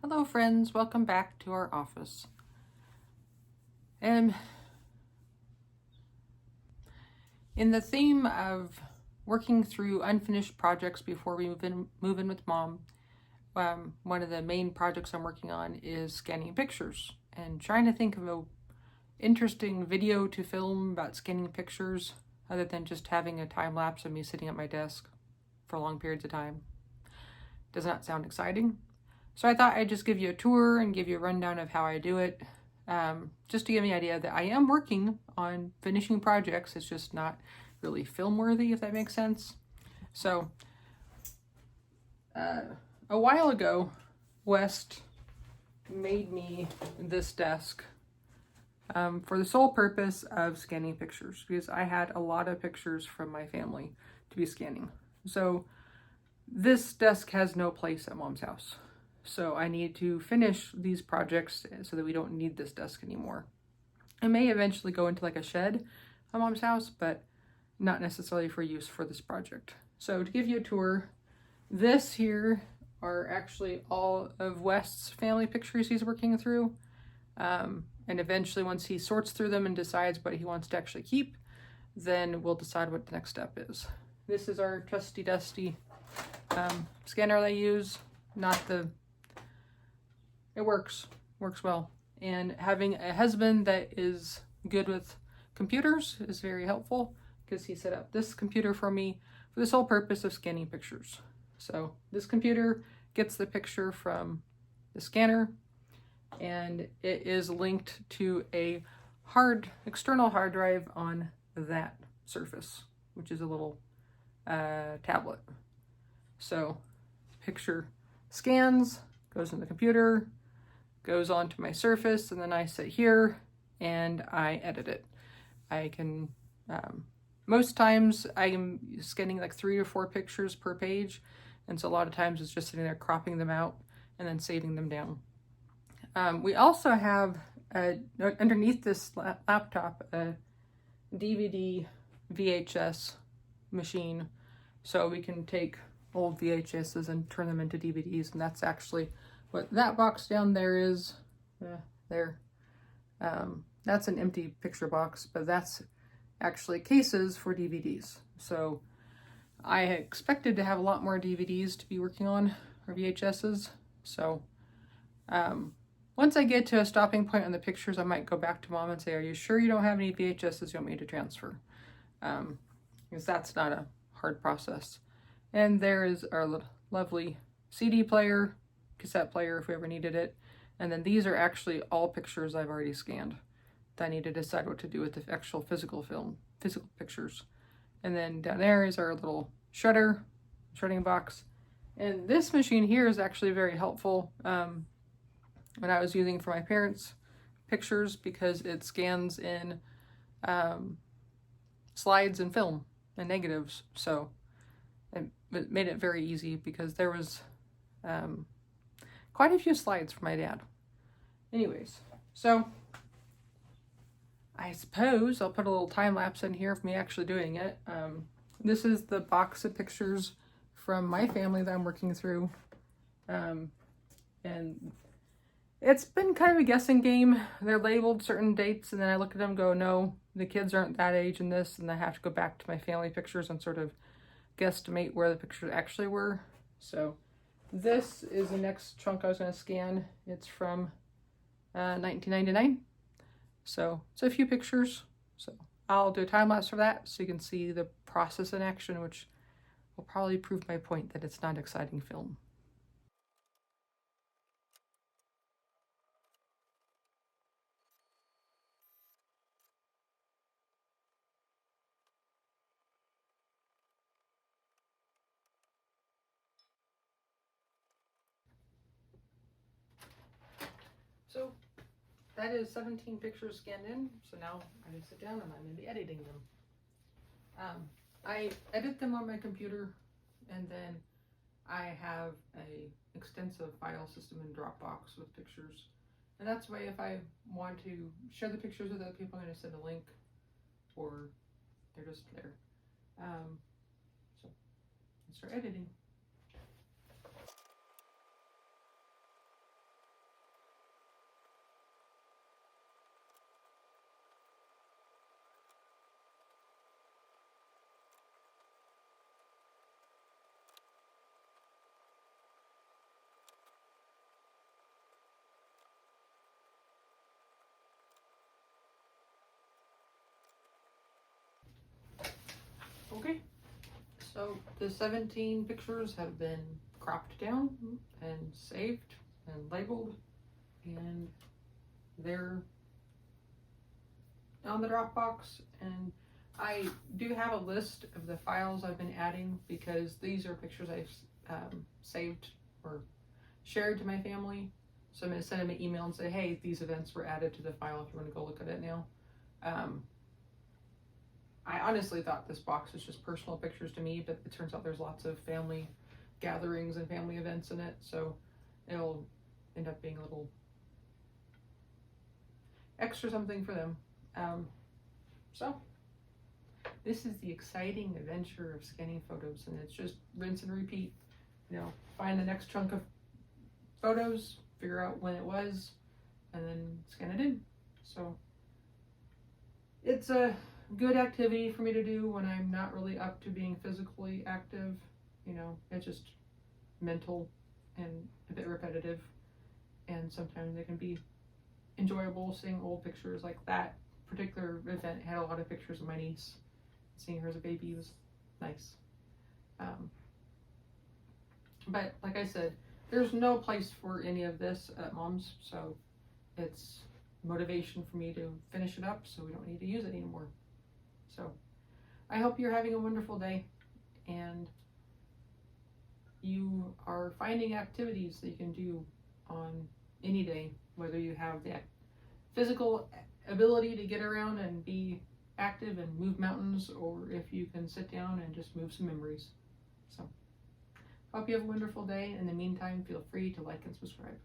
Hello friends, welcome back to our office. And in the theme of working through unfinished projects before we move in with mom, one of the main projects I'm working on is scanning pictures and trying to think of a interesting video to film about scanning pictures other than just having a time lapse of me sitting at my desk for long periods of time. Does not sound exciting. So I thought I'd just give you a tour and give you a rundown of how I do it, just to give me an idea that I am working on finishing projects. It's just not really film worthy, if that makes sense. So a while ago, West made me this desk for the sole purpose of scanning pictures, because I had a lot of pictures from my family to be scanning. So this desk has no place at mom's house. So I need to finish these projects so that we don't need this desk anymore. I may eventually go into like a shed at mom's house, but not necessarily for use for this project. So to give you a tour, this here are actually all of West's family pictures he's working through. And eventually once he sorts through them and decides what he wants to actually keep, then we'll decide what the next step is. This is our trusty dusty scanner that I use. It works well. And having a husband that is good with computers is very helpful, because he set up this computer for me for the sole purpose of scanning pictures. So this computer gets the picture from the scanner, and it is linked to a external hard drive on that surface, which is a little tablet. So picture scans, goes in the computer, goes onto my surface, and then I sit here and I edit it. I can, most times I'm scanning like 3 or 4 pictures per page, and so a lot of times it's just sitting there cropping them out and then saving them down. We also have underneath this laptop a DVD VHS machine, so we can take old VHSs and turn them into DVDs, and that's actually what that box down there is. That's an empty picture box, but that's actually cases for DVDs. So I expected to have a lot more DVDs to be working on, or VHSs. So once I get to a stopping point on the pictures, I might go back to mom and say, are you sure you don't have any VHSs you want me to transfer? Because that's not a hard process. And there is our lovely CD player, cassette player if we ever needed it. And then these are actually all pictures I've already scanned that I need to decide what to do with the actual physical pictures. And then down there is our little shredding box. And this machine here is actually very helpful when I was using for my parents' pictures, because it scans in slides and film and negatives. So it made it very easy, because there was quite a few slides for my dad. Anyways, so I suppose I'll put a little time lapse in here of me actually doing it. This is the box of pictures from my family that I'm working through. And it's been kind of a guessing game. They're labeled certain dates, and then I look at them and go, no, the kids aren't that age in this, and I have to go back to my family pictures and sort of guesstimate where the pictures actually were. So this is the next chunk I was going to scan. It's from 1999. So it's a few pictures. So I'll do a time lapse for that so you can see the process in action, which will probably prove my point that it's not exciting film. So that is 17 pictures scanned in. So now I just sit down and I'm going to be editing them. I edit them on my computer, and then I have a extensive file system in Dropbox with pictures. And that's why if I want to share the pictures with other people, I'm going to send a link, or they're just there. So let's start editing. So the 17 pictures have been cropped down and saved and labeled, and they're on the Dropbox. And I do have a list of the files I've been adding because these are pictures I've saved or shared to my family. So I'm going to send them an email and say, hey, these events were added to the file if you want to go look at it now. I honestly thought this box was just personal pictures to me, but it turns out there's lots of family gatherings and family events in it, so it'll end up being a little extra something for them. So this is the exciting adventure of scanning photos, and it's just rinse and repeat. You know, find the next chunk of photos, figure out when it was, and then scan it in. So it's a good activity for me to do when I'm not really up to being physically active. You know, it's just mental and a bit repetitive, and sometimes it can be enjoyable seeing old pictures. Like that particular event had a lot of pictures of my niece. Seeing her as a baby was nice. But like I said, there's no place for any of this at Mom's, so it's motivation for me to finish it up so we don't need to use it anymore. So I hope you're having a wonderful day and you are finding activities that you can do on any day, whether you have the physical ability to get around and be active and move mountains, or if you can sit down and just move some memories. So hope you have a wonderful day. In the meantime, feel free to like and subscribe.